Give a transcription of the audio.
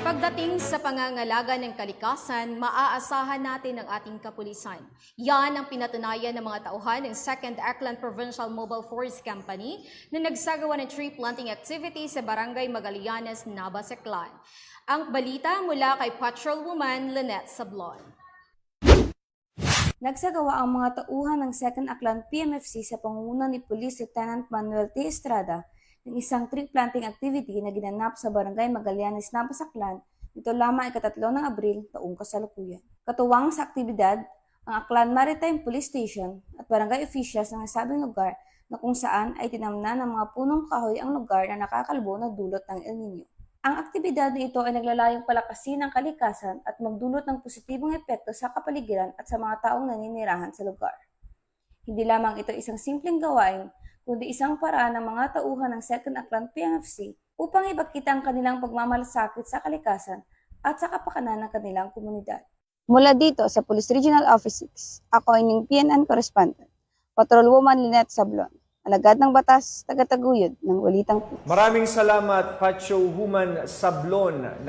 Pagdating sa pangangalaga ng kalikasan, maaasahan natin ang ating kapulisan. Yan ang pinatunayan ng mga tauhan ng 2nd Aklan Provincial Mobile Force Company na nagsagawa ng tree planting activity sa Barangay Magallanes, Navas, Aklan. Ang balita mula kay Patrolwoman Lynette Sablon. Nagsagawa ang mga tauhan ng 2nd Aklan PMFC sa pangunguna ni Police Lieutenant Manuel T. Estrada ng isang tree planting activity na ginanap sa Barangay Magallanes, Navas, Aklan nito lamang ika-3 ng Abril taong kasalukuyan. Katuwang sa aktibidad, ang Aklan Maritime Police Station at barangay officials ng nasabing lugar na kung saan ay tinamnan ng mga punong kahoy ang lugar na nakakalbo na dulot ng El Nino. Ang aktibidad na ito ay naglalayong palakasin ang kalikasan at magdulot ng positibong epekto sa kapaligiran at sa mga taong naninirahan sa lugar. Hindi lamang ito isang simpleng gawain, kundi isang paraan ng mga tauhan ng 2nd Aklan PMFC upang ipakita ang kanilang pagmamalasakit sa kalikasan at sa kapakanan ng kanilang komunidad. Mula dito sa Police Regional Office 6, ako ay inyong PNN Correspondent, Patrolwoman Lynette Sablon, alagad ng batas, tagataguyod ng Walitang Pulis. Maraming salamat, Patrolwoman Sablon.